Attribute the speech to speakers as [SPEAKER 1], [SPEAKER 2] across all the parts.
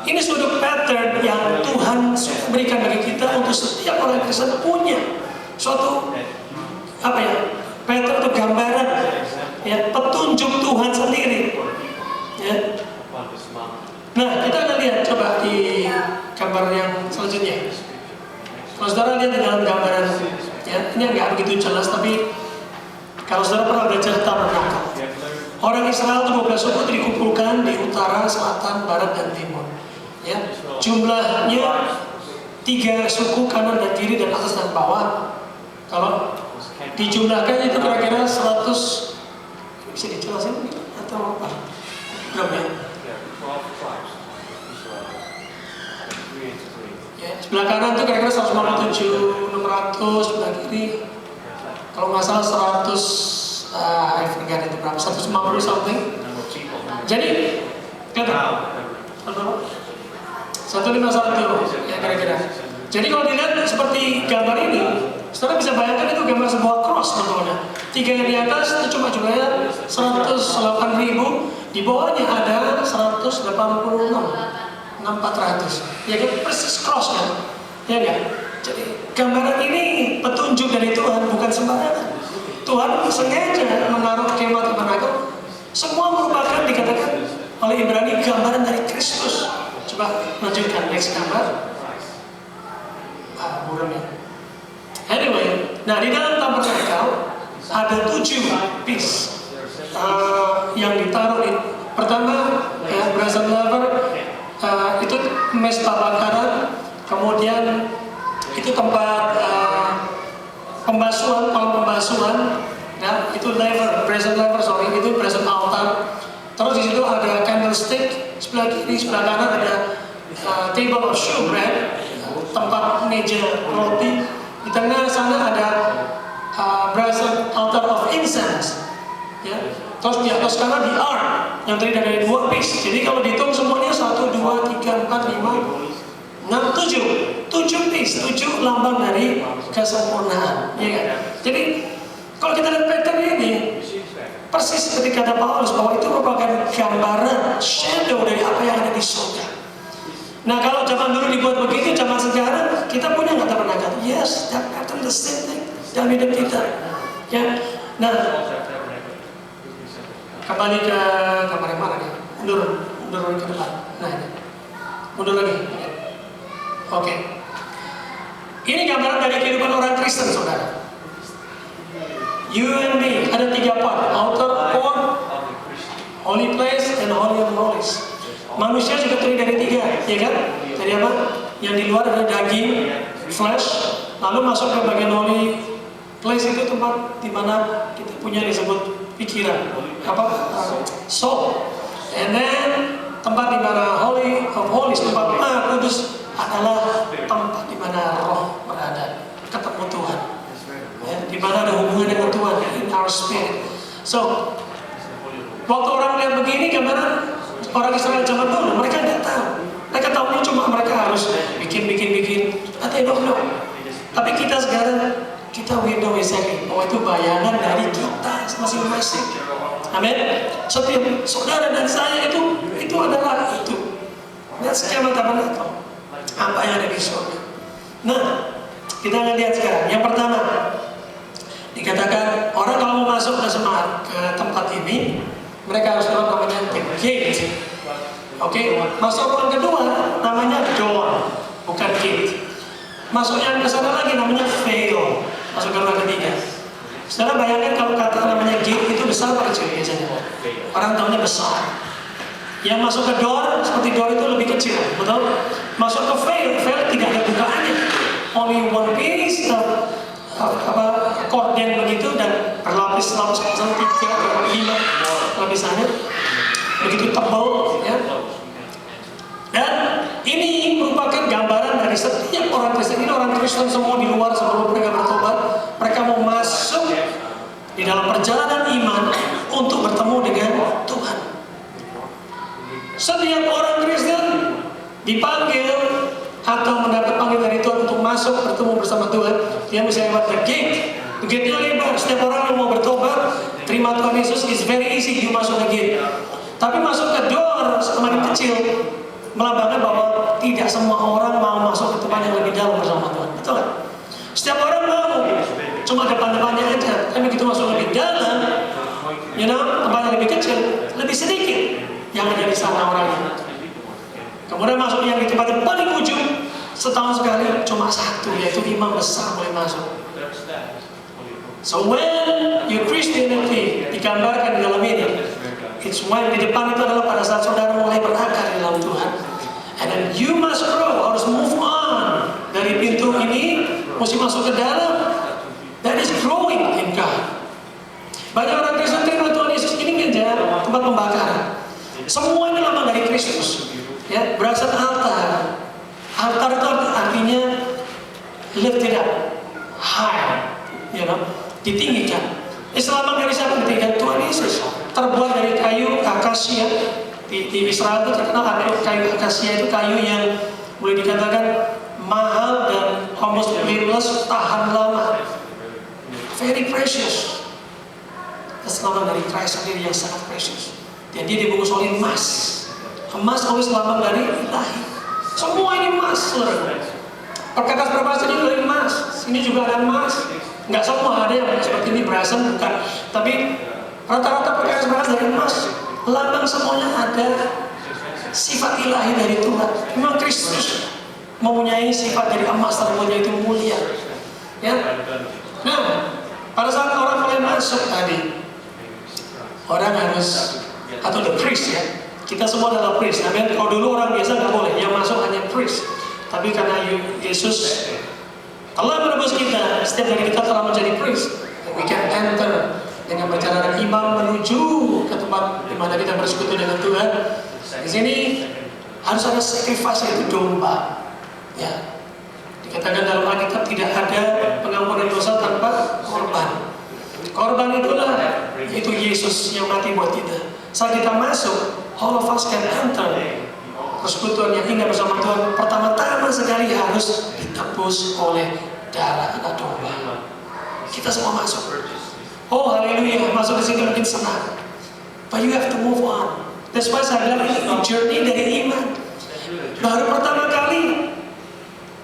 [SPEAKER 1] ini suatu pattern yang Tuhan sudah berikan bagi kita untuk setiap orang Kristen punya suatu pattern atau gambaran, ya, petunjuk Tuhan sendiri. Ya. Nah, kita akan lihat coba di gambar yang selanjutnya. Kalau saudara lihat di dalam gambaran, ya, ini nggak begitu jelas, tapi kalau saudara pernah belajar tabernakel, orang Israel 12 suku dikumpulkan di utara, selatan, barat, dan timur. Ya, jumlahnya 3 suku, kanan dan kiri dan atas dan bawah. Kalau dijumlahkan itu kira-kira 100, bisa dijelasin atau apa? Berapa ya? Ya, sebelah kanan itu kira-kira 157, 600, sebelah kiri kalau nggak salah 100, I forget itu berapa, 150 something. Jadi, kata 151, ya kira-kira. Jadi kalau dilihat seperti gambar ini, saudara bisa bayangkan itu gambar sebuah cross sebetulnya. 3 yang di atas itu cuma jumlahnya 108.000, di bawahnya ada 186.400. Ya kan persis cross kan? Ya kan? Jadi gambaran ini petunjuk dari Tuhan, bukan sembarangan. Tuhan sengaja menaruh kemah tabernakel. Semua merupakan dikatakan oleh Ibrani gambaran dari Kristus. Coba lanjutkan next gambar. Buram ya. Anyway, nah di dalam tabernakel ada 7 piece yang ditaruh di pertama ya, brazen laver, itu mesta bakaran, kemudian itu tempat pembasuhan, kolam pembasuhan, ya, itu laver, brazen laver, itu brazen altar. Terus di situ ada candlestick, sebelah kiri, sebelah kanan ada table of showbread, tempat meja roti. Di tengah sana ada brazen altar of incense, ya. Terus di atas kanan di ark yang terdiri dari 2 piece. Jadi kalau dihitung semuanya 1, 2, 3, 4, 5, 6, 7 piece, 7 lambang dari kesempurnaan, ya kan? Jadi kalau kita lihat pattern ini, persis seperti kata Paulus bahwa itu merupakan gambaran, shadow dari apa yang ada di surga. Nah kalau zaman dulu dibuat begitu, zaman sekarang kita punya nggak tabernakel? Yes, that pattern the same thing dalam hidup kita. Ya, nah kembali ke gambar yang mana nih? Mundur ke depan. Nah ini, mundur lagi. Oke. Ini gambaran dari kehidupan orang Kristen, saudara. You and me, ada 3 part: outer court, holy place, and holy of holies. Manusia juga terdiri dari 3, ya kan? Dari apa? Yang di luar ada daging, flesh, lalu masuk ke bagian holy place, itu tempat di mana kita punya disebut pikiran, soul. And then tempat di mana holy of holies, tempat Maha Kudus adalah tempat di mana roh berada, ketemu Tuhan. Ya, di mana ada hubungan dengan Tuhan, in our spirit. So, waktu orang lihat begini, gambaran orang Israel zaman dulu, mereka nggak tahu. Mereka tahunya cuma mereka harus bikin. They don't know. Tapi kita sekarang, kita we know exactly bahwa itu bayangan dari kita masing-masing. Amin. Setiap saudara dan saya itu adalah itu. That's skema tabernakel. Apa yang ada di surga. Nah, kita akan lihat sekarang. Yang pertama, dikatakan orang kalau mau masuk ke tempat ini, mereka harus lewat namanya the gate. Oke, masuk ruang kedua namanya door, bukan gate. Masuk yang ke sana lagi namanya veil. Masuk ke ruang ketiga. Saudara bayangkan kalau kata namanya gate itu besar atau kecil biasanya? Orang tahunya besar. Yang masuk ke door, seperti door itu lebih kecil, betul? Masuk ke veil tidak ada bukaannya. Only one piece of korden begitu dan berlapis-lapis, misalnya 3 atau 5 lapisannya, begitu tebal, ya. Dan ini merupakan gambaran dari setiap orang Kristen. Ini orang Kristen semua di luar sebelum mereka bertobat, mereka mau masuk di dalam perjalanan iman untuk bertemu dengan Tuhan. Setiap orang Kristen dipanggil atau mendapat panggilan dari Tuhan untuk masuk bertemu bersama Tuhan. Dia bisa lewat the gate. The gate-nya lebar. Setiap orang yang mau bertobat, terima Tuhan Yesus, is very easy. You masuk the gate. Tapi masuk ke door semakin kecil. melambangkan bahwa tidak semua orang mau masuk ke tempat yang lebih dalam bersama Tuhan. Betul kan? Setiap orang mau, cuma depan-depannya aja. Tapi begitu masuk lebih dalam, tempat yang lebih kecil, lebih sedikit yang ada di sana orangnya. Kemudian masuk yang di tempat yang paling ujung, setahun sekali cuma satu, yaitu imam besar boleh masuk. So when your Christianity digambarkan di dalam ini, it's when di depan itu adalah pada saat saudara mulai berakar di dalam Tuhan. And then you must grow, harus move on dari pintu ini, mesti masuk ke dalam. That is growing in God. Banyak orang Kristen terima Tuhan Yesus ini meja tempat pembakaran. Semua ini lambang dari Kristus. Ya, berasal altar. Altar itu artinya lift it up, high, ditinggikan. Lambang dari siapa? Ditinggikan Tuhan Yesus. Terbuat dari kayu akasia. Di Israel itu terkenal kayu akasia itu kayu yang boleh dikatakan mahal dan almost blameless, tahan lama, very precious. Lambang dari Christ sendiri yang sangat precious. Dan dia dibungkus oleh emas. Emas always lambang dari ilahi. Semua ini emas, saudara. Perkakas ini dari emas. Sini juga ada emas. Nggak semua, ada yang seperti ini berasal bukan. Tapi rata-rata perkakas dari emas. Lambang semuanya ada sifat ilahi dari Tuhan. Memang Kristus mempunyai sifat dari emas terbuatnya itu mulia. Ya. Nah, pada saat orang mulai masuk tadi, orang harus, atau the priest ya, kita semua adalah priest. Tapi kalau dulu orang biasa nggak boleh, yang masuk hanya priest. Tapi karena Yesus telah menebus kita, setiap dari kita telah menjadi priest. We can enter dengan perjalanan imam menuju ke tempat di mana kita bersekutu dengan Tuhan. Di sini harus ada sacrifice, yaitu domba. Ya, dikatakan dalam Alkitab tidak ada pengampunan dosa tanpa korban. Korban itulah yaitu Yesus yang mati buat kita. Saat kita masuk, all of us can enter persekutuan yang indah bersama Tuhan. Pertama-tama sekali harus ditebus oleh darah anak domba. Kita semua masuk. Oh haleluya, masuk ke sini mungkin senang. But you have to move on. That's why saya bilang ini journey dari iman. Baru pertama kali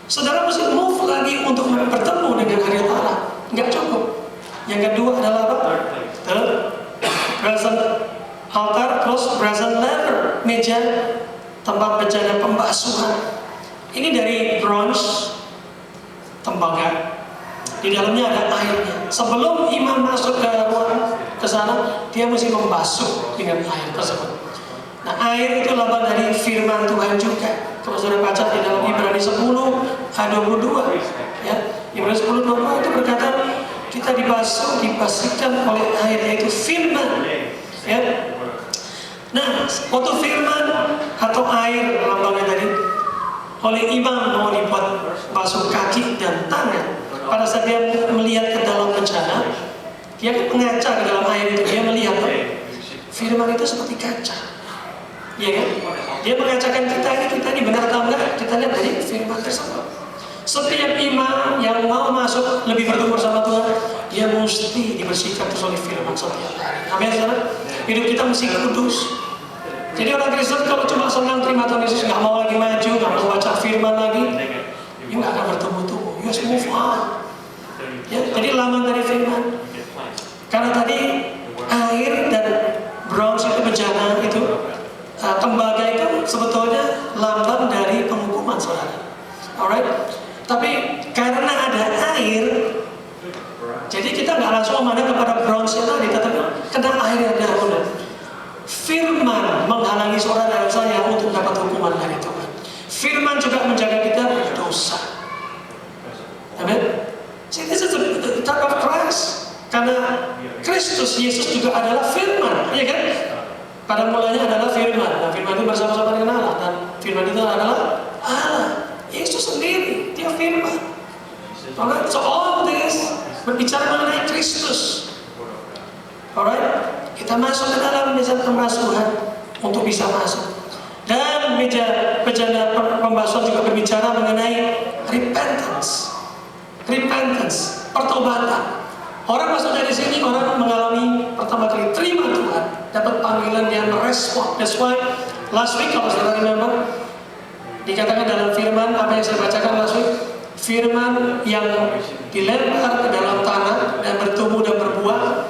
[SPEAKER 1] saudara mesti move lagi untuk bertemu dengan hadirat Allah. Nggak cukup. Yang kedua adalah apa? Present altar, terus present laver, meja tempat bejana pembasuhan. Ini dari bronze tembaga. Di dalamnya ada airnya. Sebelum imam masuk ke ruang ke sana, dia mesti membasuh dengan air tersebut. Nah, air itu lambang dari firman Tuhan juga. Kalau saudara baca di dalam Ibrani 10 ayat 22, ya, Ibrani 10:22 itu berkata kita dibersihkan oleh air, yaitu firman. Ya. Nah, waktu firman atau air lambangnya tadi oleh imam mau dibuat basuh kaki dan tangan. Pada saat dia melihat ke dalam bejana, dia mengaca ke dalam air itu, dia melihat firman itu seperti kaca, ya kan? Dia mengacakan kita ini benar atau enggak? Kita lihat dari firman tersebut. Setiap imam yang mau masuk lebih bertumbuh bersama Tuhan, dia mesti dibersihkan terus oleh firman setiap hari. Amin, saudara. Hidup kita mesti kudus. Jadi orang Kristen kalau cuma senang terima Tuhan Yesus, nggak mau lagi maju, nggak mau baca firman lagi, dia nggak akan bertumbuh-tumbuh. You must move on. Ya, jadi lambang dari firman. Karena tadi air dan bronze itu bejana itu, tembaga itu sebetulnya lambang dari penghukuman, saudara. Alright. Tapi karena ada air, jadi kita nggak langsung memandang kepada bronze itu tadi, tetapi kena air dahulu. Firman menghalangi saudara dan saya untuk dapat hukuman dari Tuhan. Firman juga menjaga kita dari dosa. Amin. See, this is the type of Christ. Karena Kristus Yesus juga adalah firman, ya kan? Pada mulanya adalah firman. Nah, firman itu bersama-sama dengan Allah, dan firman itu adalah Allah. Yesus sendiri, dia firman. Alright, so all this berbicara mengenai Kristus. Alright, kita masuk ke dalam meja pembasuhan untuk bisa masuk. Dan meja bejana pembasuhan juga berbicara mengenai repentance. Repentance, pertobatan. Orang masuk dari sini, orang mengalami pertama kali terima Tuhan, dapat panggilan, dia merespon. That's why last week kalau saudara remember, Dikatakan dalam firman apa yang saya bacakan last week, firman yang dilempar ke dalam tanah dan bertumbuh dan berbuah,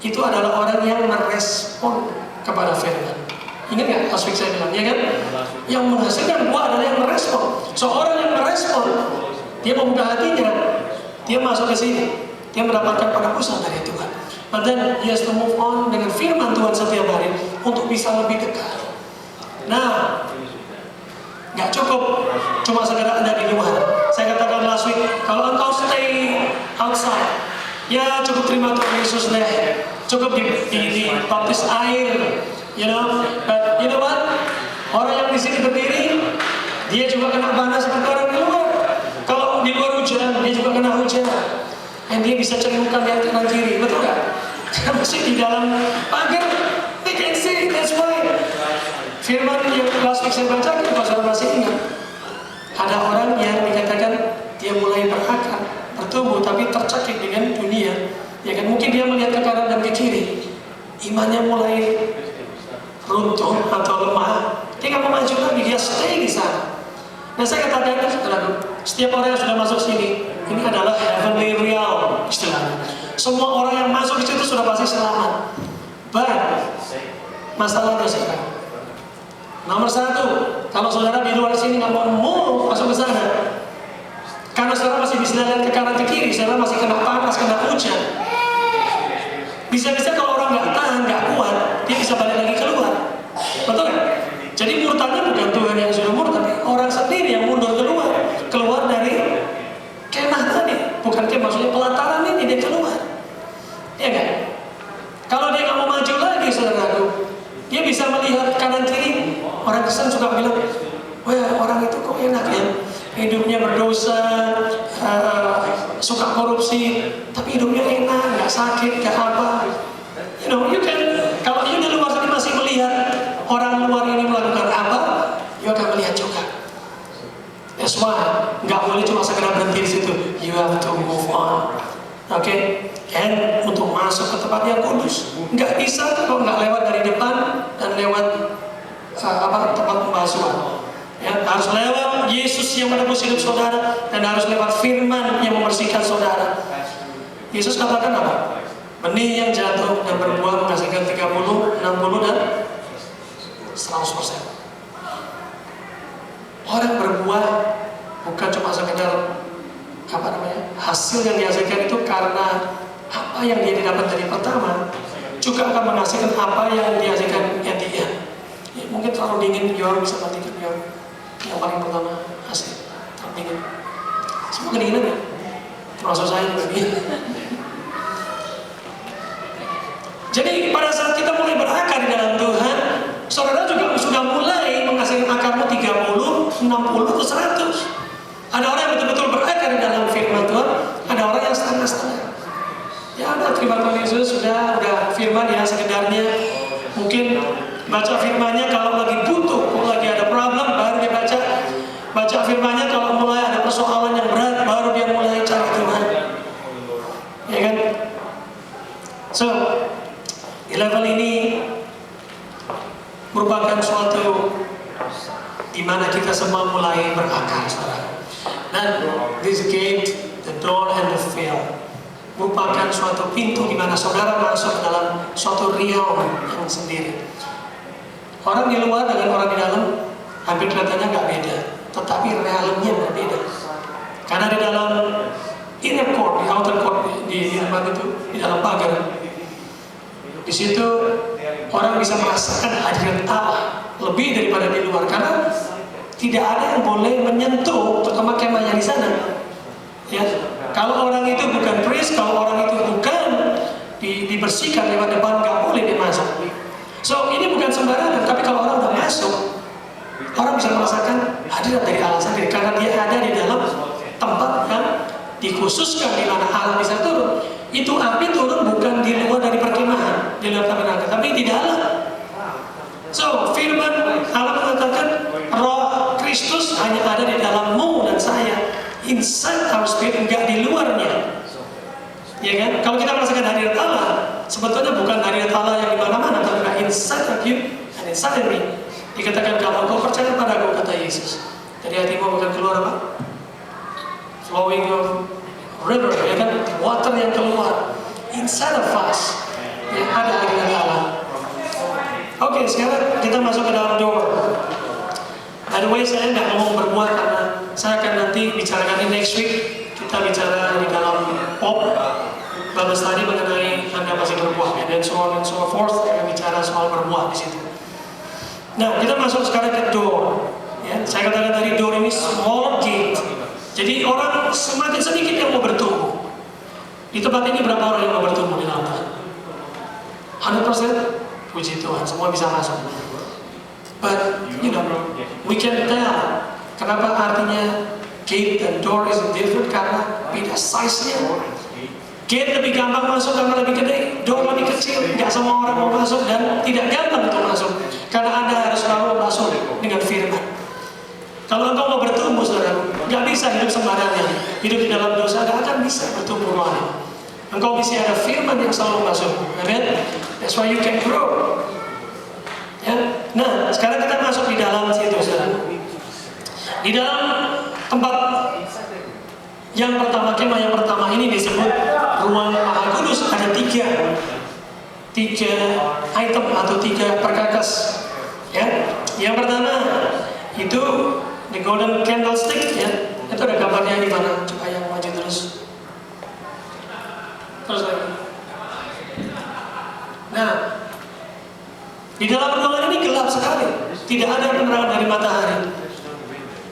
[SPEAKER 1] itu adalah orang yang merespon kepada firman. Ingat nggak last week saya bilang, ya kan? Yang menghasilkan buah adalah yang merespon. Seorang yang merespon, dia membuka hatinya, dia masuk ke sini, dia mendapatkan penebusan dari Tuhan. But then he has to move on dengan firman Tuhan setiap hari untuk bisa lebih dekat. Nah, nggak cukup cuma sekedar ada di luar. Saya katakan last week, kalau engkau stay outside, ya cukup terima Tuhan Yesus deh, cukup di baptis air, you know. But you know what? Orang yang di sini berdiri, dia juga kena panas seperti orang di luar. Kalau di luar hujan, dia juga kena hujan. Dan dia bisa cengungkan lihat kanan kiri, betul nggak? Karena masih di dalam pagar, they can see, that's why. Firman yang last week saya bacakan, kalau saudara masih ingat, ada orang yang dikatakan dia mulai berakar, bertumbuh, tapi tercekik dengan dunia. Ya kan, mungkin dia melihat ke kanan dan ke kiri, imannya mulai runtuh atau lemah. Dia nggak mau maju lagi, dia stay di sana. Nah saya katakan, setiap orang yang sudah masuk sini, ini adalah heavenly real istilahnya. Semua orang yang masuk di situ sudah pasti selamat. But masalahnya sekarang, nomor satu, kalau saudara di luar sini nggak mau masuk ke sana, karena saudara masih bisa lihat ke kanan ke kiri, saudara masih kena panas, kena hujan. Bisa-bisa kalau orang nggak tahan, nggak kuat, dia bisa balik lagi keluar. Betul nggak? Jadi murtadnya bukan Tuhan yang sudah murtad, tapi orang sendiri yang mundur keluar dari kemah tadi. Bukan kemah, maksudnya pelataran ini dia keluar. Iya kan? Kalau dia nggak mau maju lagi, saudaraku, dia bisa melihat kanan kiri. Orang Kristen suka bilang, wah orang itu kok enak ya, hidupnya berdosa, suka korupsi, tapi hidupnya enak, nggak sakit, nggak apa. You know, you can, kalau you di luar sini masih melihat orang luar ini melakukan apa, you akan melihat juga. That's why nggak boleh cuma sekedar berhenti di situ. You have to move on. Oke, and untuk masuk ke tempat yang kudus, nggak bisa kalau nggak lewat dari depan dan lewat tempat pembasuhan. Ya, harus lewat Yesus yang menebus hidup saudara dan harus lewat firman yang membersihkan saudara. Yesus katakan apa? Benih yang jatuh dan berbuah menghasilkan 30, 60 dan 100%. Orang berbuah bukan cuma sekedar hasil yang dihasilkan itu karena apa yang dia dapat dari pertama, juga akan menghasilkan apa yang dihasilkan yang dia. Ya, mungkin terlalu dingin, Yor bisa matikan Yor. Yang paling pertama hasil terlalu dingin. Semua kedinginan ya, termasuk saya juga dingin. Jadi pada saat kita mulai berakar di dalam Tuhan, saudara juga sudah mulai menghasilkan akarmu 30, 60, atau 100. Ada orang yang betul-betul berakar di dalam firman Tuhan, ada orang yang setengah-setengah. Ya udah, terima Tuhan Yesus, sudah firman ya sekedarnya. Mungkin baca firmannya kalau lagi butuh, kalau lagi ada problem, baru dia baca firmannya. Kalau mulai ada persoalan yang berat, baru dia mulai cari Tuhan. Ya kan? So, di level ini merupakan suatu di mana kita semua mulai berakar, saudara. Dan this gate, the door and the veil merupakan suatu pintu di mana saudara masuk dalam suatu realm yang sendiri. Orang di luar dengan orang di dalam hampir kelihatannya nggak beda, tetapi realmnya berbeda. Karena di dalam inner court, di outer court, di tempat itu, di dalam pagar, di situ orang bisa merasakan hadirat Allah lebih daripada di luar, karena tidak ada yang boleh menyentuh terutama kemahnya di sana. Ya, kalau orang itu bukan priest, kalau orang itu bukan dibersihkan lewat depan, nggak boleh dia masuk. So ini bukan sembarangan, tapi kalau orang udah masuk, orang bisa merasakan hadirat dari Allah sendiri karena dia ada di dalam tempat yang dikhususkan di mana Allah bisa turun. Itu api turun bukan di luar dari perkemahan, di luar tabernakel, tapi di dalam. So firman Allah mengatakan Roh Kristus hanya ada di dalammu dan saya, inside our spirit, enggak di luarnya. Ya kan? Kalau kita merasakan hadirat Allah, sebetulnya bukan hadirat Allah yang di mana-mana, tapi inside of you and inside of me. Dikatakan kalau kau percaya padaku, kata Yesus, Dari hatimu akan keluar apa? Flowing of river, ya kan? Water yang keluar inside of us, yang ada hadirat Allah. Oke, sekarang kita masuk ke dalam door. By the way, saya nggak ngomong berbuat karena saya akan nanti bicarakan ini next week. Kita bicara di dalam pop. Bagus tadi mengenai Anda masih berbuah, dan so on and so forth. Kita bicara soal berbuah di situ. Nah, kita masuk sekarang ke door. Ya, saya katakan tadi door ini small gate. Jadi orang semakin sedikit yang mau bertumbuh. Di tempat ini berapa orang yang mau bertumbuh di dalam Tuhan? 100%? Puji Tuhan, semua bisa masuk. But, you know, we can tell. Kenapa artinya gate dan door is different? Karena beda size-nya. Gate lebih gampang masuk karena lebih gede, door lebih kecil. Nggak semua orang mau masuk dan tidak gampang untuk masuk. Karena Anda harus selalu masuk dengan firman. Kalau engkau mau bertumbuh, saudara, nggak bisa hidup sembarangan. Hidup di dalam dosa nggak akan bisa bertumbuh rohani. Engkau bisa ada firman yang selalu masuk. Amen. That's why you can grow. Ya. Nah, sekarang kita masuk di dalam situ, saudara. Di dalam tempat yang pertama, kemah yang pertama ini disebut ruang Maha Kudus. Ada tiga item atau tiga perkakas. Ya, yang pertama itu the golden candlestick, ya. Itu ada gambarnya di mana? Coba yang maju terus. Terus lagi. Nah, di dalam ruangan ini gelap sekali. Tidak ada penerangan dari matahari.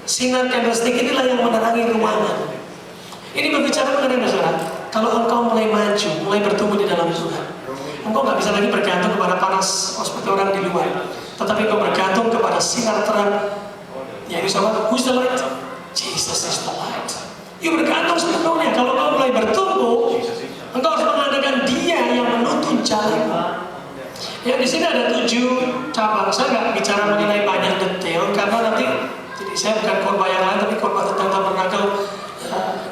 [SPEAKER 1] Sinar candlestick inilah yang menerangi ruangan. Ini berbicara mengenai saudara. Kalau engkau mulai maju, mulai bertumbuh di dalam Tuhan, engkau nggak bisa lagi bergantung kepada panas seperti orang di luar. Tetapi engkau bergantung kepada sinar terang. Yaitu sama, who's the light? Jesus is the light. You bergantung sepenuhnya. Kalau engkau mulai bertumbuh, engkau harus mengandalkan Dia yang menuntun jalan. Ya, di sini ada 7 cabang. Saya nggak bicara mengenai banyak detail karena nanti, jadi saya bukan khotbah yang lain, tapi khotbah tentang tabernakel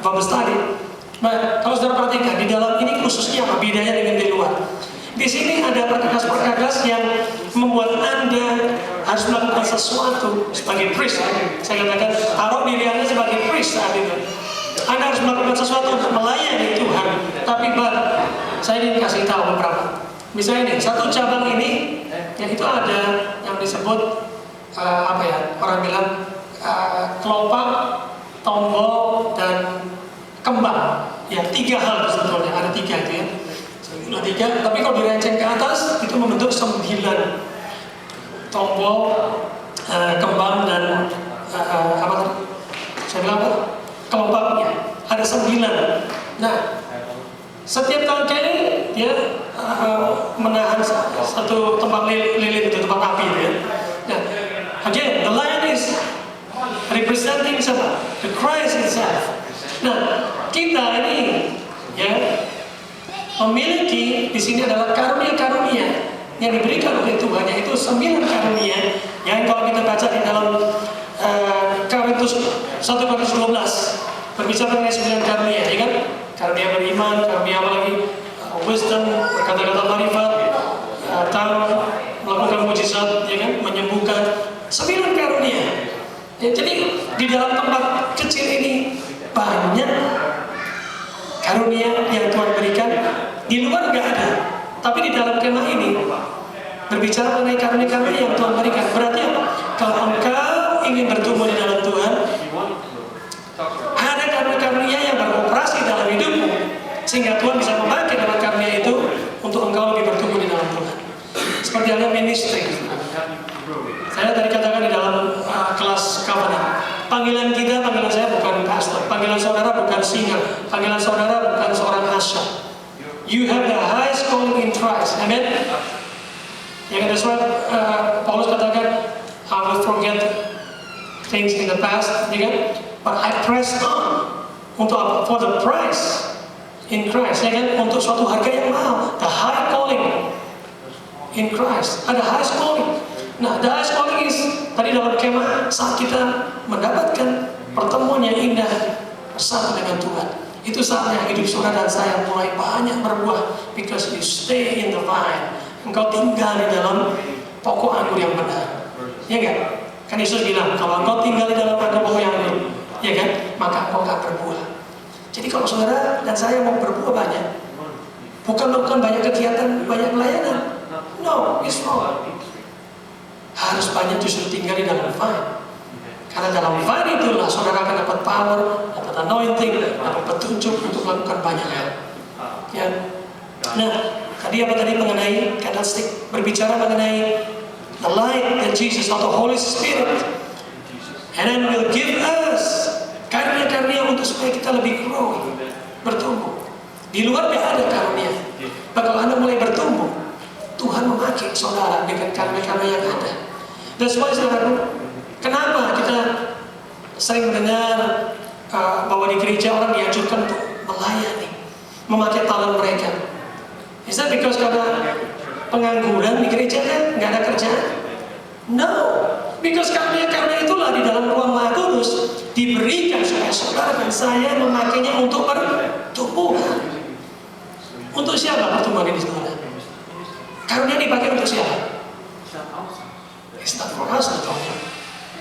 [SPEAKER 1] bagus tadi. Nah, kalau saudara perhatikan di dalam ini khususnya apa bedanya dengan di luar? Di sini ada perkakas-perkakas yang membuat Anda harus melakukan sesuatu sebagai priest. Saya katakan taruh diri Anda sebagai priest saat itu. Anda harus melakukan sesuatu untuk melayani Tuhan. Tapi saya ingin kasih tahu beberapa. Misalnya ini, satu cabang ini, yang itu ada yang disebut apa ya? Orang bilang kelopak, tombol, dan kembang. Ya, 3 hal sebetulnya. Ada 3 itu ya. Tapi kalau direnceng ke atas itu membentuk 9 tombol, kembang, dan apa tadi? Saya bilang apa? Kelompaknya ada 9. Nah, setiap tangkai dia menahan satu tempat lilin itu, tempat api ya. Nah, again, the lion is representing siapa? The Christ itself. Nah, kita ini ya memiliki di sini adalah karunia-karunia yang diberikan oleh Tuhan, yaitu 9 karunia yang kalau kita baca di dalam Korintus 1 Korintus 12 berbicara mengenai 9 karunia, ya kan? Karunia beriman, karunia apa lagi? Wisdom, berkata-kata marifat, tahu, melakukan mujizat, ya kan? Menyembuhkan, 9 karunia. Ya, jadi di dalam tempat kecil ini banyak karunia yang Tuhan berikan. Di luar nggak ada, tapi di dalam kemah ini berbicara mengenai karunia-karunia yang Tuhan berikan. Berarti apa? Kalau engkau ingin bertumbuh di dalam Tuhan, ada karunia-karunia yang beroperasi dalam hidupmu, sehingga Tuhan bisa memakai dalam karunia itu untuk engkau lebih bertumbuh di dalam Tuhan. Seperti halnya ministry. Saya tadi katakan di dalam kelas covenant, panggilan saya bukan pastor, panggilan saudara bukan singer, panggilan saudara bukan seorang asyam. You have the highest calling in Christ, amen. Yang that's why Paulus katakan, I will forget things in the past, ya kan? But I press on untuk apa? For the prize in Christ, ya kan? Untuk suatu harga yang mahal, the high calling in Christ, ada highest calling. Nah, the highest calling is tadi dalam kemah saat kita mendapatkan pertemuan yang indah bersama dengan Tuhan. Itu saatnya hidup saudara dan saya mulai banyak berbuah, because you stay in the vine. Engkau tinggal di dalam pokok anggur yang benar. Ya enggak? Kan Yesus bilang, kalau engkau tinggal di dalam pokok Jadi kalau saudara dan saya mau berbuah banyak, bukan melakukan banyak kegiatan, banyak pelayanan. No, it's wrong. Harus banyak justru tinggal di dalam vine. Karena dalam vine itulah saudara akan dapat power, dapat anointing, dapat petunjuk untuk melakukan banyak hal. Ya. Nah, tadi mengenai candlestick, berbicara mengenai the light that Jesus or the Holy Spirit, and then will give us karunia-karunia untuk supaya kita lebih grow, bertumbuh. Di luar tidak ada karunia. Kalau Anda mulai bertumbuh, Tuhan memakai saudara dengan karunia-karunia yang ada. That's why saudara, kenapa kita sering mendengar bahwa di gereja orang dianjurkan untuk melayani, memakai talent mereka. Is that because karena pengangguran di gereja kan nggak ada kerjaan? No, because karunia-karunia itulah di dalam ruang Maha Kudus diberikan supaya saudara dan saya memakainya untuk pertumbuhan. Untuk siapa pertumbuhan ini saudara? Karunia dipakai untuk siapa? It's not for us at all.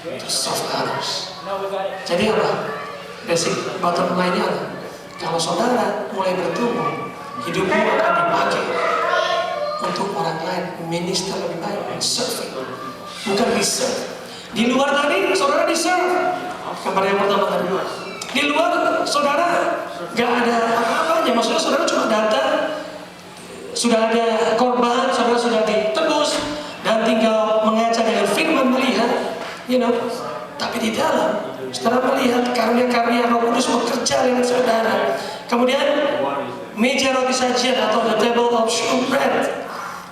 [SPEAKER 1] To serve others. Jadi apa? Basic bottom line-nya adalah kalau saudara mulai bertumbuh, hidupmu akan dipakai untuk orang lain, minister lebih baik, serving, bukan diserve. Di luar tadi saudara diserve. Gambar yang pertama tadi. Di luar saudara gak ada apa-apanya. Maksudnya saudara cuma datang, sudah ada korban, saudara sudah ditebus, dan tinggal mengajar dengan firman, melihat, tapi di dalam saudara melihat karunia-karunia Roh Kudus bekerja dengan saudara. Kemudian meja roti sajian atau the table of showbread.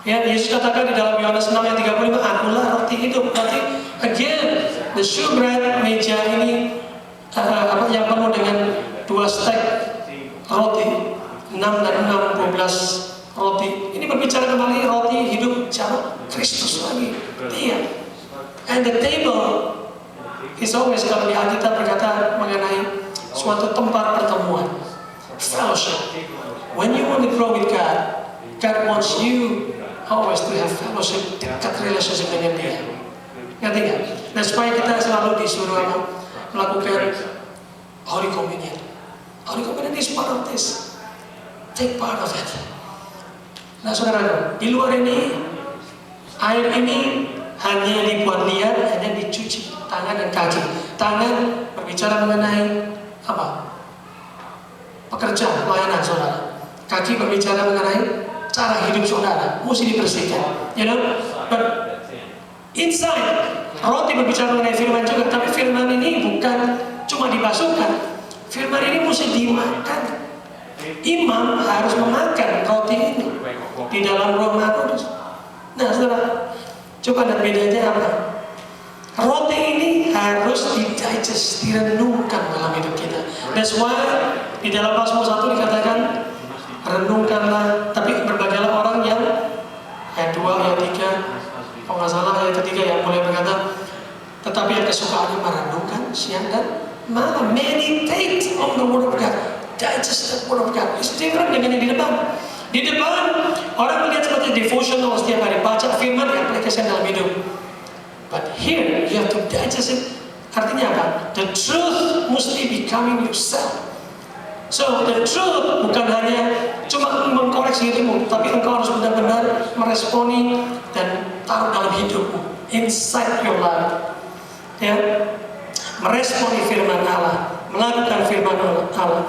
[SPEAKER 1] Ya, Yesus katakan di dalam Yohanes 6 ayat 35, akulah roti hidup. Berarti again, the showbread, meja ini yang penuh dengan 2 stek roti, 6 dan 6, 12 roti. Ini berbicara kembali roti hidup siapa? Kristus lagi. Dia. And the table is always, kalau di Alkitab berkata mengenai suatu tempat pertemuan, fellowship. When you want to grow with God, God wants you always to have fellowship, dekat relationship dengan Dia. Ngerti nggak? Nah, supaya kita selalu disuruh melakukan Holy Communion. Holy Communion is part of this. Take part of it. Nah, saudara, di luar ini, air ini hanya dibuat lihat, hanya dicuci tangan dan kaki. Tangan berbicara mengenai apa? Pekerjaan, pelayanan saudara. Kaki berbicara mengenai cara hidup saudara, mesti dibersihkan. But inside, roti berbicara mengenai firman juga, tapi firman ini bukan cuma dibasuhkan. Firman ini mesti dimakan. Imam harus memakan roti ini di dalam ruang Maha Kudus. Nah, saudara, coba lihat bedanya apa? Roti ini harus didigest, direnungkan dalam hidup kita. That's why di dalam Mazmur 1 dikatakan, renungkanlah, tapi berbagailah orang yang ayat 2, ayat 3, kalau nggak salah ayat 3 yang mulai berkata, tetapi yang kesukaannya merenungkan siang dan malam, meditate on the word of God, digest the word of God. It's different dengan yang di depan. Di depan orang melihat seperti devotional, setiap hari baca firman diaplikasikan dalam hidup. But here you have to digest it. Artinya apa? The truth mesti becoming yourself. So the truth bukan hanya cuma mengkoreksi dirimu, tapi engkau harus benar-benar meresponi dan taruh dalam hidupmu, inside your life. Ya, meresponi firman Allah, melakukan firman Allah.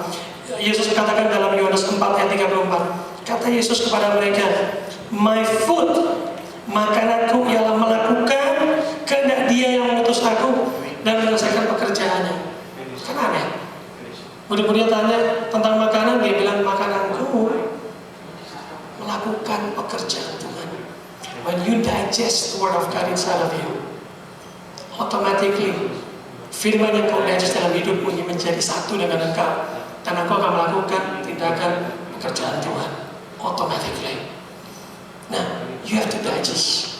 [SPEAKER 1] Yesus katakan dalam Yohanes 4 ayat 34, kata Yesus kepada mereka, my food, makananku ialah melakukan kehendak Dia yang mengutus aku dan menyelesaikan pekerjaannya. Kan aneh. Murid-muridnya tanya tentang makanan, dia bilang makananku melakukan pekerjaan Tuhan. When you digest the word of God inside of you, automatically firman yang kau digest dalam hidupmu ini menjadi satu dengan engkau, dan engkau akan melakukan tindakan pekerjaan Tuhan automatically. Nah, you have to digest,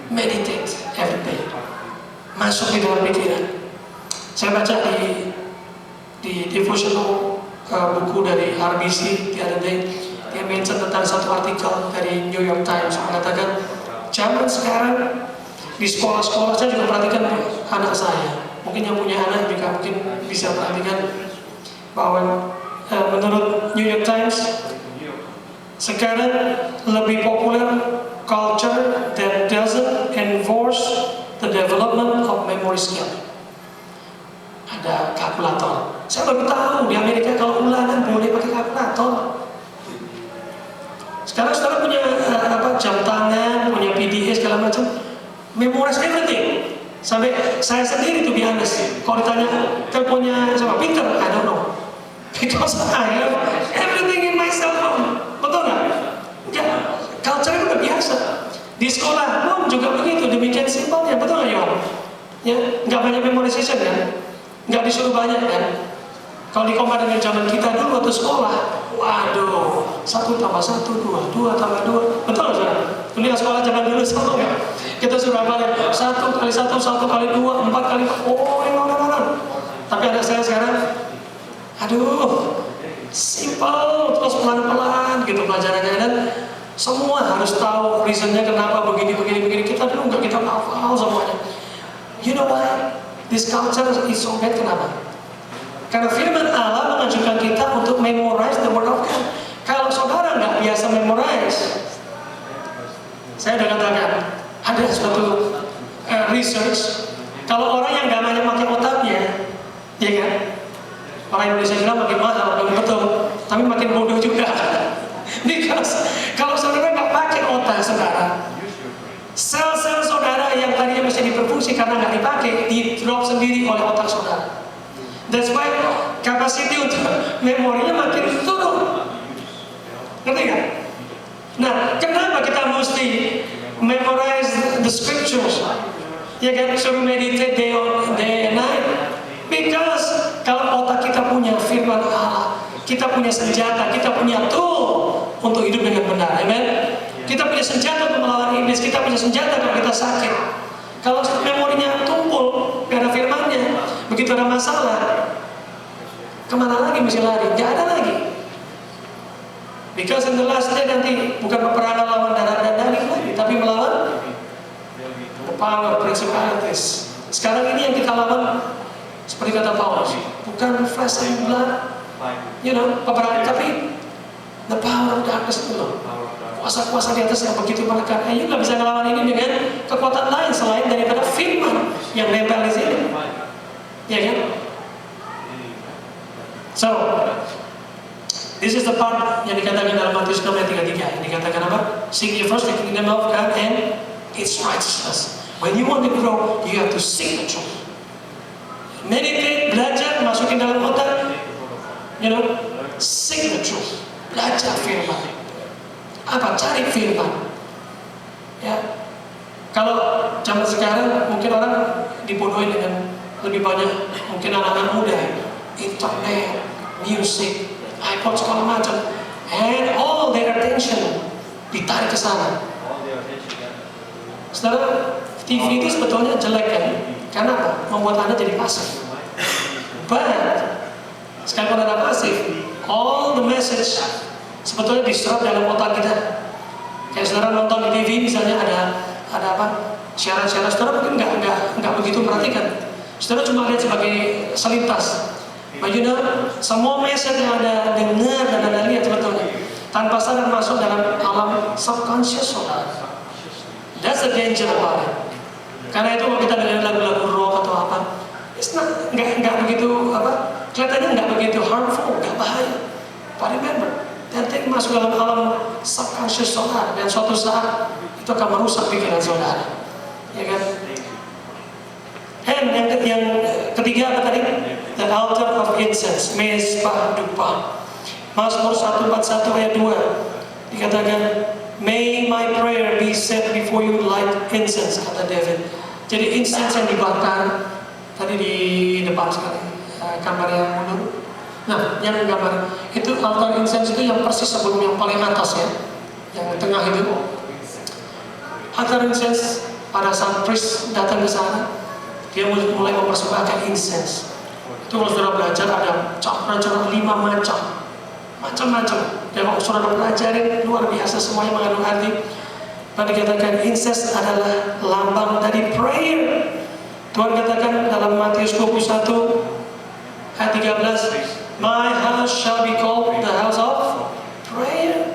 [SPEAKER 1] meditate every day, masuk di dalam pikiran. Saya baca di devotional buku dari RBC the other day, dia mention tentang satu artikel dari New York Times mengatakan zaman sekarang di sekolah-sekolah, saya juga perhatikan anak saya, mungkin yang punya anak juga mungkin bisa perhatikan bahwa menurut New York Times, sekarang lebih populer culture that doesn't enforce the development of memory skill. Ada kalkulator. Saya baru tahu di Amerika kalau ulangan boleh pakai kalkulator. Sekarang saudara punya jam tangan, punya PDA segala macam, memorize everything. Sampai saya sendiri tuh biasa. Kalau ditanya teleponnya sama Peter, I don't know, because I have everything in my cell phone. Betul nggak? Ya, culture itu udah biasa. Di sekolah pun juga begitu, demikian simpelnya, betul nggak Yohan? Ya, nggak banyak memorization kan? Nggak disuruh banyak kan? Kalau dikompar dengan zaman kita dulu waktu sekolah, waduh, 1 tambah 1, 2, 2 tambah 2, betul nggak saudara? Dunia sekolah zaman dulu sama nggak? Kita suruh hafalin 1 kali 1, 1 kali 2, 4 kali 4, oh ini mana. Tapi anak saya sekarang, aduh, simple, terus pelan-pelan gitu pelajarannya, dan semua harus tahu reasonnya kenapa begini. Kita dulu nggak, kita hafal semuanya. You know why? This culture is so bad, kenapa? Karena firman Allah mengajukan kita untuk memorize the word of God. Kalau saudara nggak biasa memorize, saya udah katakan, ada suatu research, kalau orang yang nggak banyak pakai otaknya, ya kan? Orang Indonesia bilang makin mahal, belum betul, tapi makin bodoh juga. Because kalau saudara nggak pakai otak saudara, sel-sel saudara yang tadinya mesti diperfungsi karena nggak dipakai, di-drop sendiri oleh otak saudara. That's why capacity untuk memorinya makin turun. Ngerti nggak? Nah, kenapa kita mesti memorize the scriptures? Ya kan, suruh meditate day and night. Because kalau otak kita punya firman Allah, kita punya senjata, kita punya tool untuk hidup dengan benar. Amen. Kita punya senjata untuk melawan iblis, kita punya senjata kalau kita sakit. Kalau memorinya tumpul, gak ada firmannya, begitu ada masalah, kemana lagi mesti lari? Gak ada lagi. Because in the last day nanti bukan peperangan lawan darah dan daging lagi, tapi melawan the power, principalities. Sekarang ini yang kita lawan, seperti kata Paulus, bukan flesh and blood, peperangan, tapi the power of darkness itu loh. Kuasa-kuasa di atas yang begitu menekan. You nggak bisa ngelawan ini dengan kekuatan lain selain daripada firman yang nempel di sini. Ya kan? So, this is the part yang dikatakan dalam Matius 6 ayat 33. Yang dikatakan apa? Seek ye first the kingdom of God and its righteousness. When you want to grow, you have to seek the truth. Meditate, belajar, masukin dalam otak. Seek the truth. Belajar firman. Apa? Cari firman. Ya. Kalau zaman sekarang mungkin orang dibodohi dengan lebih banyak, mungkin anak-anak muda, internet, music, iPod segala macam, and all their attention ditarik ke sana. Saudara, TV itu sebetulnya jelek kan? Karena apa? Membuat Anda jadi pasif. But sekalipun Anda pasif, all the message sebetulnya diserap dalam otak kita. Kayak saudara nonton di TV misalnya ada apa? Siaran-siaran, saudara mungkin nggak begitu perhatikan. Saudara cuma lihat sebagai selintas. But semua message yang Anda dengar dan Anda lihat sebetulnya tanpa sadar masuk dalam alam subconscious saudara. That's the danger about it. Karena itu kalau kita dengar lagu-lagu rock atau apa, nggak begitu kelihatannya nggak begitu harmful, nggak bahaya. But remember, nanti masuk dalam alam subconscious saudara, dan suatu saat itu akan merusak pikiran saudara, ya kan? And yang ketiga apa tadi? The altar of incense, mezbah dupa. Mazmur 141 ayat 2 dikatakan, may my prayer be set before you like incense, kata David. Jadi incense yang dibakar tadi di depan sekali, gambar yang mundur. Nah, yang gambar itu altar incense itu yang persis sebelum yang paling atas ya, yang tengah itu. Altar incense pada saat priest datang ke sana, dia mulai mempersembahkan incense. Itu kalau saudara belajar ada cara-cara 5 macam-macam. Dan kalau saudara belajarin luar biasa, semuanya mengandung arti. Dan dikatakan incense adalah lambang dari prayer. Tuhan katakan dalam Matius 21 ayat 13, My house shall be called the house of prayer.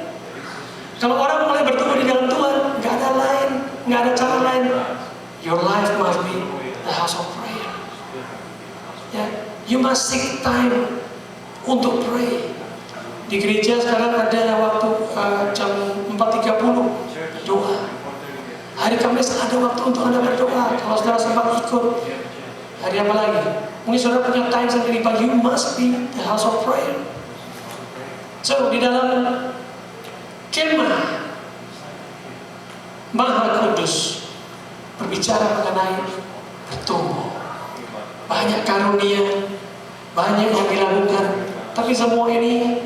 [SPEAKER 1] Kalau orang mulai bertumbuh di dalam Tuhan, nggak ada lain, nggak ada cara lain. Your life must be the house of prayer. Ya, you must seek time untuk pray. Di gereja sekarang ada waktu jam 4.30 doa. Hari Kamis ada waktu untuk Anda berdoa. Kalau saudara sempat ikut, hari apa lagi? Mungkin saudara punya time sendiri, but you must be the house of prayer. So, di dalam kemah Maha Kudus berbicara mengenai bertumbuh. Banyak karunia, banyak yang dilakukan, tapi semua ini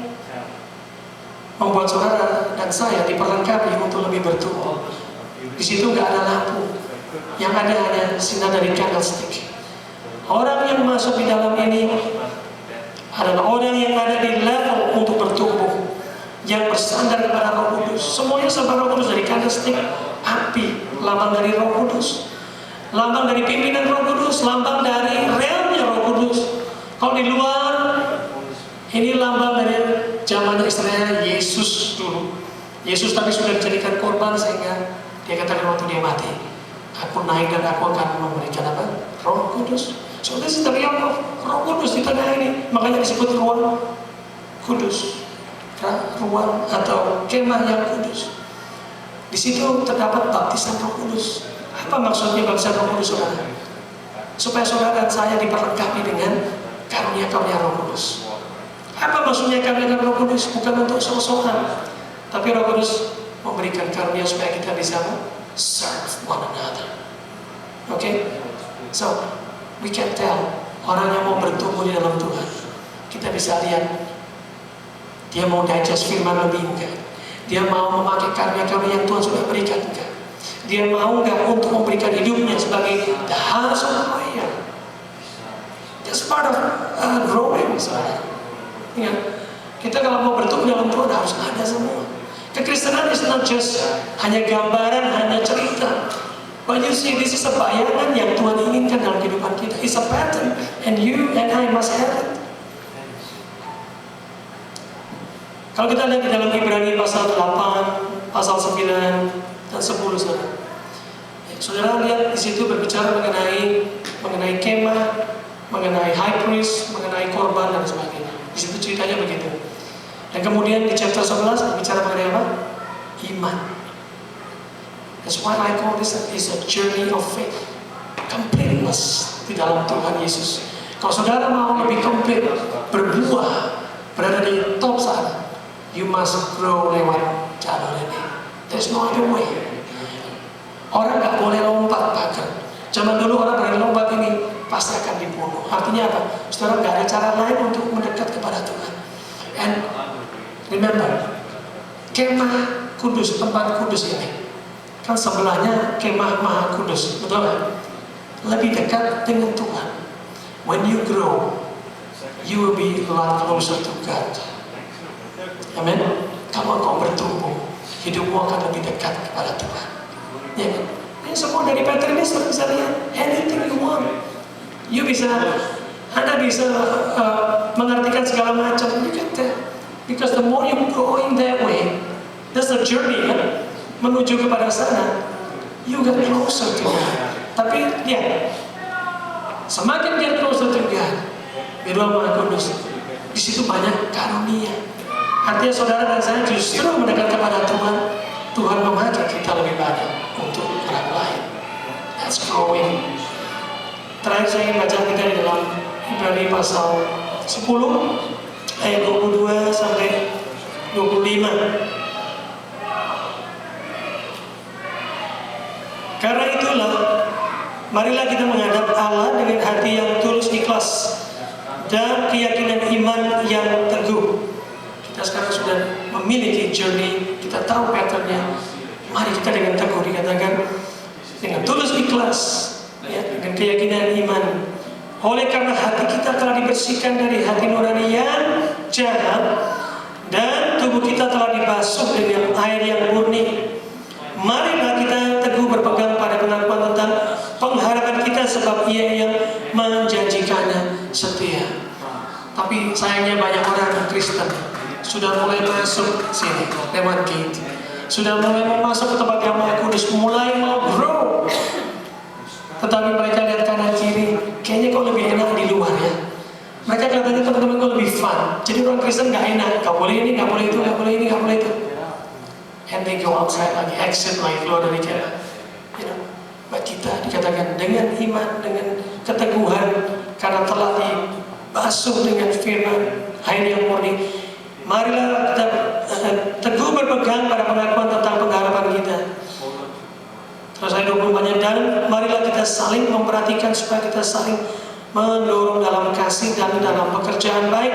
[SPEAKER 1] membuat saudara dan saya diperlengkapi untuk lebih bertumbuh. Di situ nggak ada lampu, yang ada hanya sinar dari candlestick. Orang yang masuk di dalam ini adalah orang yang ada di level untuk bertumbuh, yang bersandar kepada Roh Kudus. Semuanya serba Roh Kudus, dari candlestick, api, lambang dari Roh Kudus, lambang dari pimpinan Roh Kudus, lambang dari realnya Roh Kudus. Kalau di luar, ini lambang dari zaman istilahnya Yesus dulu. Yesus tapi sudah dijadikan korban sehingga dia katakan waktu dia mati, aku naik dan aku akan memberikan apa? Roh Kudus. So this is the real Roh Kudus di tengah ini. Makanya disebut ruang kudus, ruang atau kemah yang kudus. Di situ terdapat baptisan Roh Kudus. Apa maksudnya baptisan Roh Kudus, saudara? Supaya saudara dan saya diperlengkapi dengan karunia-karunia Roh Kudus. Apa maksudnya karunia Roh Kudus? Bukan untuk sok-sokan, tapi Roh Kudus memberikan karunia supaya kita bisa serve one another. Okay? So, we can tell orang yang mau bertumbuh di dalam Tuhan. Kita bisa lihat dia mau digest firman lebih enggak? Dia mau memakai karunia-karunia yang Tuhan sudah berikan enggak? Dia mau enggak untuk memberikan hidupnya sebagai the house of prayer? That's part of growing, saudara. Ya, kita kalau mau bertumbuh dalam Tuhan harus ada semua. Kekristenan is not just hanya gambaran, hanya cerita. But you see, this is a bayangan yang Tuhan inginkan dalam kehidupan kita. It's a pattern, and you and I must have it. Kalau kita lihat di dalam Ibrani pasal 8, pasal 9 dan 10, saudara. Saudara lihat di situ berbicara mengenai kemah, mengenai high priest, mengenai korban dan sebagainya. Di situ ceritanya begitu. Dan kemudian di chapter 11 berbicara mengenai apa? Iman. That's why I call this is a journey of faith. Completeness di dalam Tuhan Yesus. Kalau saudara mau lebih komplit, berbuah, berada di top sana, you must grow lewat jalur ini. There's no other way. Orang nggak boleh lompat pagar. Zaman dulu orang berani lompat ini pasti akan dibunuh. Artinya apa? Saudara nggak ada cara lain untuk mendekat kepada Tuhan. And remember, kemah kudus, tempat kudus ini kan sebelahnya kemah Maha Kudus, betul kan? Lebih dekat dengan Tuhan. When you grow, you will be a lot closer to God. Amen. Kalau kau bertumbuh, hidupmu akan lebih dekat kepada Tuhan. Ya kan? Ini semua dari pattern ini saudara bisa lihat. Anything you want, you bisa, Anda bisa mengartikan segala macam. You can tell. Because the more you going that way, that's the journey kan? Menuju kepada sana, you get closer to God. Tapi lihat, semakin dia closer to God, di ruang Maha Kudus, di situ banyak karunia. Artinya saudara dan saya justru mendekat kepada Tuhan. Tuhan memakai kita lebih banyak untuk orang lain. That's growing. Terakhir saya ingin baca kita di dalam Ibrani pasal 10 ayat 22 sampai 25. Karena itulah, marilah kita menghadap Allah dengan hati yang tulus ikhlas dan keyakinan iman yang teguh. Kita sekarang sudah memiliki journey, kita tahu patternnya. Mari kita dengan teguh dikatakan dengan tulus ikhlas, ya, dengan keyakinan iman. Oleh karena hati kita telah dibersihkan dari hati nurani yang jahat dan tubuh kita telah dibasuh dengan air yang murni. Marilah kita teguh berpegang pada pengakuan tentang pengharapan kita, sebab Ia yang menjanjikannya setia. Tapi sayangnya banyak orang Kristen sudah mulai masuk sini lewat gate, sudah mulai mau masuk ke tempat yang Maha Kudus, mulai mau grow. Tetapi mereka lihat kanan kiri, kayaknya kok lebih enak di luar ya. Mereka kelihatannya teman-teman kok lebih fun. Jadi orang Kristen nggak enak, nggak boleh ini, nggak boleh itu, nggak boleh ini, nggak boleh itu. And they go outside lagi, exit lagi, keluar dari jalan. But kita dikatakan dengan iman, dengan keteguhan, karena telah dibasuh dengan firman air yang murni. Marilah kita teguh berpegang pada pengakuan tentang pengharapan kita. Terus ayat 24-nya, dan marilah kita saling memperhatikan supaya kita saling mendorong dalam kasih dan dalam pekerjaan baik.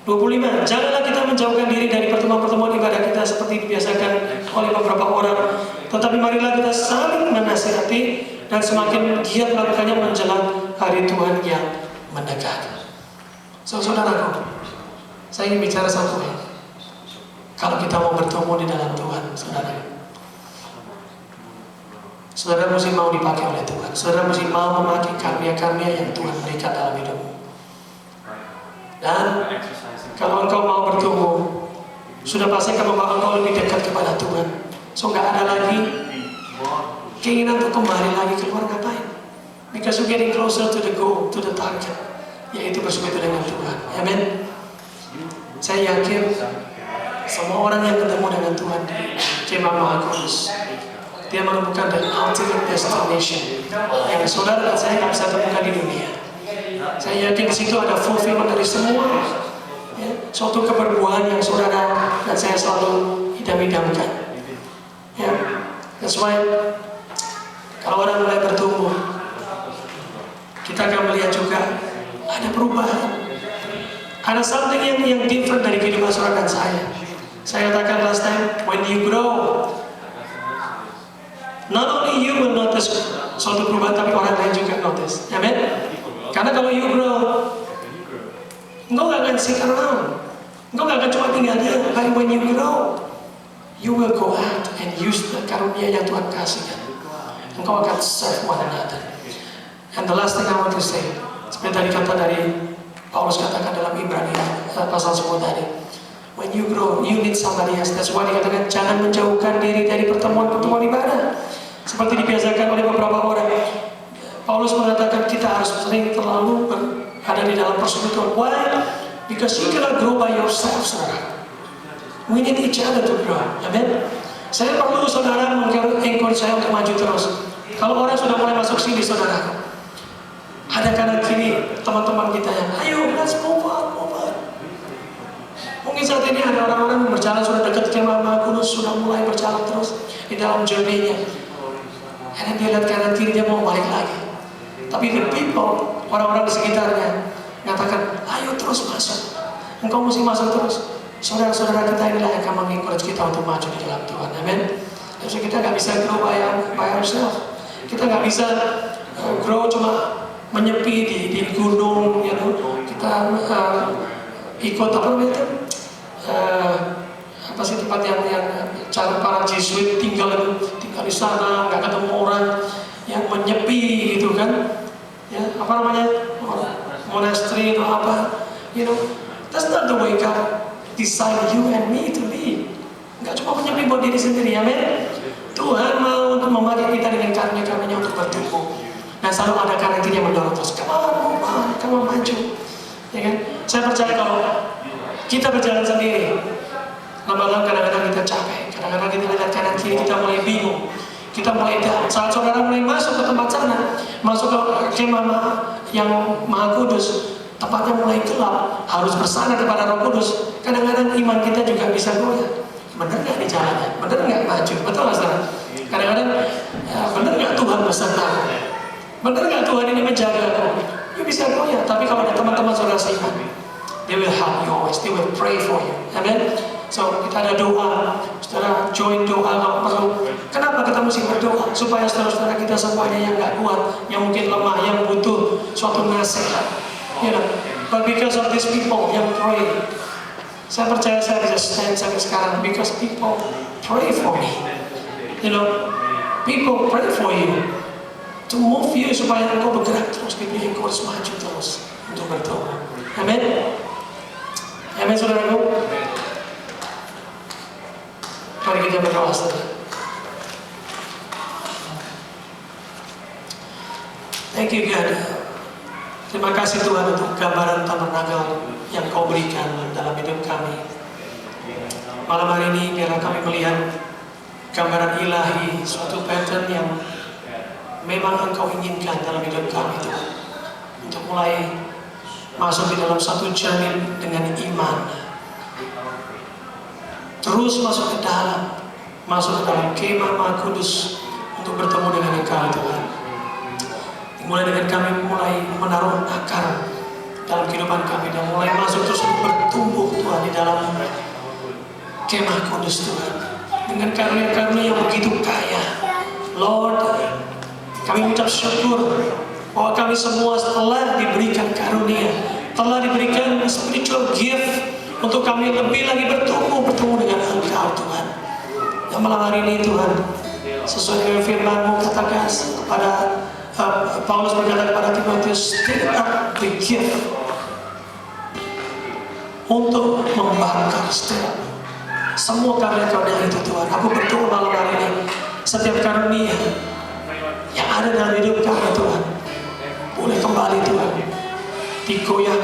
[SPEAKER 1] 25, janganlah kita menjauhkan diri dari pertemuan-pertemuan ibadah kita seperti dibiasakan oleh beberapa orang, tetapi marilah kita saling menasihati dan semakin giat melakukannya menjelang hari Tuhan yang mendekat. Saudaraku, saya ingin bicara satu hal. Kalau kita mau bertumbuh di dalam Tuhan, saudara mesti mau dipakai oleh Tuhan. Saudara mesti mau memakai karya-karya yang Tuhan berikan dalam hidupmu. Dan kalau engkau mau bertumbuh, sudah pasti akan membawa engkau lebih dekat kepada Tuhan. So nggak ada lagi keinginan untuk kembali lagi keluar, ngapain? Because you're getting closer to the goal, to the target, yaitu bersekutu dengan Tuhan. Amen. Saya yakin semua orang yang ketemu dengan Tuhan di Kemah Maha Kudus, dia menemukan the ultimate destination yang saudara dan saya nggak bisa temukan di dunia. Saya yakin di situ ada fulfillment dari semua suatu keberbuahan yang saudara dan saya selalu idam-idamkan. That's why kalau orang mulai bertumbuh, kita akan melihat juga ada perubahan. Ada something yang different dari kehidupan saudara dan saya. Saya katakan last time, when you grow, not only you will notice suatu perubahan, tapi orang lain juga notice. Amen. Karena kalau you grow, engkau gak akan sit around. Engkau gak akan cuma tinggal diam. But when you grow, you will go out and use the karunia yang Tuhan kasihkan. Engkau akan serve one another. And the last thing I want to say, seperti tadi kata dari Paulus katakan dalam Ibrani pasal 10 tadi, when you grow, you need somebody else. That's why dikatakan jangan menjauhkan diri dari pertemuan-pertemuan ibadah seperti dibiasakan oleh beberapa orang. Paulus mengatakan kita harus sering terlalu berada di dalam persekutuan. Why? Because you cannot grow by yourself, saudara. We need each other to grow. Amen. Saya perlu saudara mengencourage saya untuk maju terus. Kalau orang sudah mulai masuk sini, saudara, ada kanan kiri teman-teman kita yang, ayo let's move on. Mungkin saat ini ada orang-orang yang berjalan sudah dekat Kemah Maha Kudus, sudah mulai berjalan terus di dalam journey-nya. Dan dia lihat kanan kiri, dia mau balik lagi. Tapi the people, orang-orang di sekitarnya mengatakan, ayo terus masuk. Engkau mesti masuk terus. Saudara-saudara kita inilah yang akan mengencourage kita untuk maju di dalam Tuhan. Amen. Jadi kita nggak bisa grow by ourselves. Kita nggak bisa grow cuma menyepi di gunung, ya. Kita ikut apa namanya itu? Apa sih tempat yang cara para Jesuit tinggal di sana, nggak ketemu orang, yang menyepi gitu kan? Ya, apa namanya? Monastery atau apa? That's not the way God designed you and me to be. Nggak cuma menyepi buat diri sendiri, amen. Tuhan mau memakai kita dengan karunia-karunia untuk bertumbuh. Dan selalu ada kanan kiri yang mendorong terus. Kamu maju. Ya kan? Saya percaya kalau kita berjalan sendiri, lama-lama kadang-kadang kita capek, kadang-kadang kita lihat kanan kiri, kita mulai bingung, kita mulai down. Saat saudara mulai masuk ke tempat sana, masuk ke kemah yang Maha Kudus, tempatnya mulai gelap, harus bersandar kepada Roh Kudus. Kadang-kadang iman kita juga bisa goyah. Benar nggak di jalannya? Benar nggak maju? Betul nggak saudara? Kadang-kadang benar nggak Tuhan beserta? Benar nggak Tuhan ini menjaga aku? You bisa goyah. Tapi kalau ada teman-teman saudara seiman, they will help you always. They will pray for you. Amen. So kita ada doa. Saudara join doa kalau perlu. Kenapa kita mesti berdoa? Supaya saudara-saudara kita semuanya yang nggak kuat, yang mungkin lemah, yang butuh suatu nasihat. But because of these people yang pray, saya percaya saya bisa stand sampai sekarang because people pray for me. People pray for you to move you supaya engkau bergerak terus, diberi engkau harus maju terus untuk berdoa. Amin. Amin, saudaraku. Mari kita berdoa saudara. Thank you God. Terima kasih Tuhan untuk gambaran tabernakel yang Kau berikan dalam hidup kami. Malam hari ini biarlah kami melihat gambaran ilahi, suatu pattern yang memang Engkau inginkan dalam hidup kami Tuhan. Untuk mulai masuk di dalam satu jamin dengan iman. Terus masuk ke dalam, masuk ke dalam kemah Maha Kudus untuk bertemu dengan Engkau Tuhan. Mulai dengan kami mulai menaruh akar dalam kehidupan kami dan mulai masuk terus bertumbuh Tuhan di dalam kemah kudus Tuhan dengan karunia-karunia yang begitu kaya. Lord, kami mengucap syukur bahwa kami semua telah diberikan karunia, telah diberikan spiritual gift untuk kami lebih lagi bertumbuh dengan Engkau Tuhan. Dan malam hari ini Tuhan, sesuai dengan firman-Mu katakan kepada Paulus berkata kepada Timotius, take up the gift untuk membakar setiap semua karya-karya itu Tuhan. Aku berdoa malam hari ini, setiap karunia yang ada dalam hidup kami Tuhan, boleh kembali Tuhan, digoyah,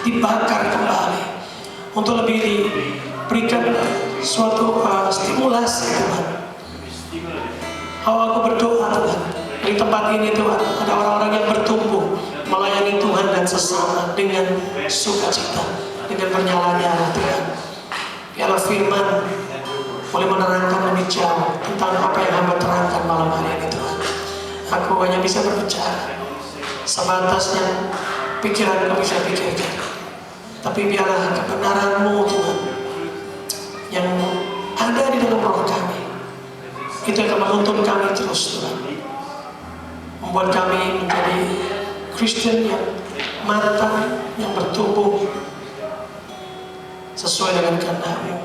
[SPEAKER 1] dibakar kembali, untuk lebih diberikan suatu stimulasi Tuhan. Aku berdoa Tuhan, di tempat ini Tuhan, ada orang-orang yang bertumbuh melayani Tuhan dan sesama dengan sukacita, dengan bernyala-nyala Tuhan. Biarlah firman boleh menerangkan lebih jauh tentang apa yang hamba terangkan malam hari ini Tuhan. Aku hanya bisa berbicara sebatas yang pikiranku bisa pikirkan, tapi biarlah kebenaran-Mu Tuhan yang ada di dalam roh kami, itu akan menuntun kami terus Tuhan, membuat kami menjadi Kristen yang matang, yang bertumbuh sesuai dengan kehendak-Mu.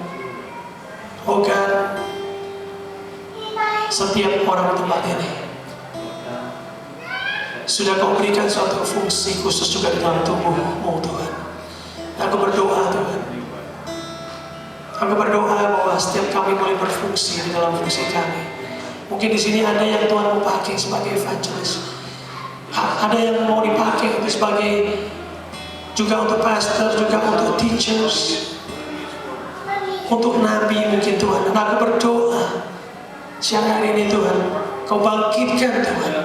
[SPEAKER 1] Oh God, setiap orang di tempat ini sudah Kau berikan suatu fungsi khusus juga di dalam tubuh-Mu Tuhan. Aku berdoa Tuhan, aku berdoa bahwa setiap kami boleh berfungsi di dalam fungsi kami. Mungkin di sini ada yang Tuhan mau pakai sebagai evangelis, ada yang mau dipakai sebagai juga untuk pastor, juga untuk teachers, untuk nabi mungkin Tuhan. Dan aku berdoa siang hari ini Tuhan, Kau bangkitkan Tuhan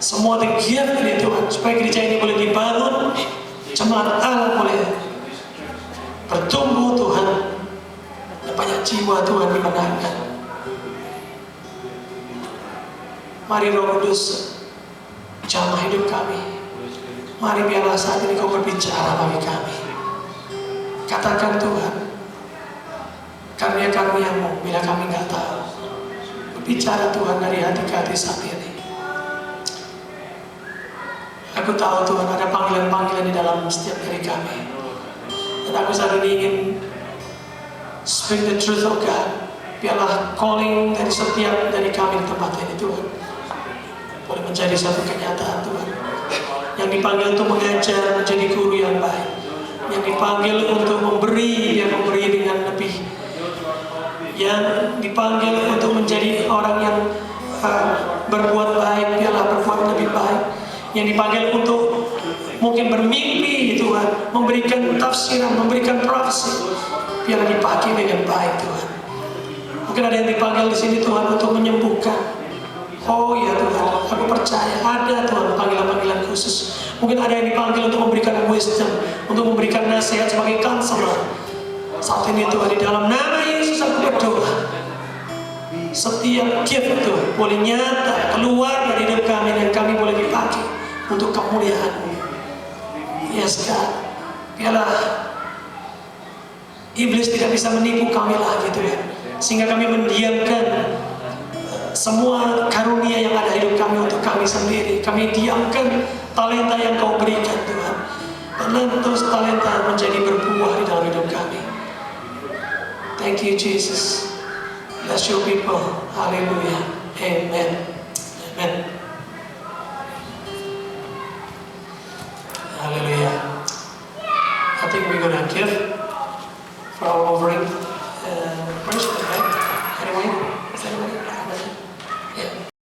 [SPEAKER 1] semua the gift ini Tuhan, supaya gereja ini boleh dibangun, jemaat Allah boleh bertumbuh Tuhan, dan banyak jiwa Tuhan dimenangkan. Mari Roh Kudus jamah hidup kami. Mari biarlah saat ini Kau berbicara bagi kami. Katakan Tuhan karunia-karunia-Mu bila kami nggak tahu. Berbicara Tuhan dari hati ke hati saat ini. Aku tahu Tuhan ada panggilan-panggilan di dalam setiap diri kami, dan aku saat ini ingin speak the truth of God. Biarlah calling dari setiap dari kami di tempat ini Tuhan boleh menjadi satu kenyataan Tuhan. Yang dipanggil untuk mengajar menjadi guru yang baik, yang dipanggil untuk memberi, yang memberi dengan lebih, yang dipanggil untuk menjadi orang yang berbuat baik, biarlah berbuat lebih baik. Yang dipanggil untuk mungkin bermimpi Tuhan, memberikan tafsiran, memberikan profesi, biarlah dipakai dengan baik Tuhan. Mungkin ada yang dipanggil di sini Tuhan untuk menyembuhkan. Oh ya Tuhan, aku percaya ada Tuhan panggilan-panggilan khusus. Mungkin ada yang dipanggil untuk memberikan wisdom, untuk memberikan nasihat sebagai counselor. Saat ini Tuhan, di dalam nama Yesus aku berdoa, setiap gift itu boleh nyata keluar dari hidup kami, dan kami boleh dipakai untuk kemuliaan-Mu. Yes God, biarlah iblis tidak bisa menipu kami lagi Tuhan, sehingga kami mendiamkan semua karunia yang ada hidup kami untuk kami sendiri. Kami diamkan talenta yang Kau berikan Tuhan, dan terus talenta menjadi berbuah di dalam hidup kami. Thank you Jesus. Bless your people. Hallelujah. Amen. Amen. think we're gonna give for our offering.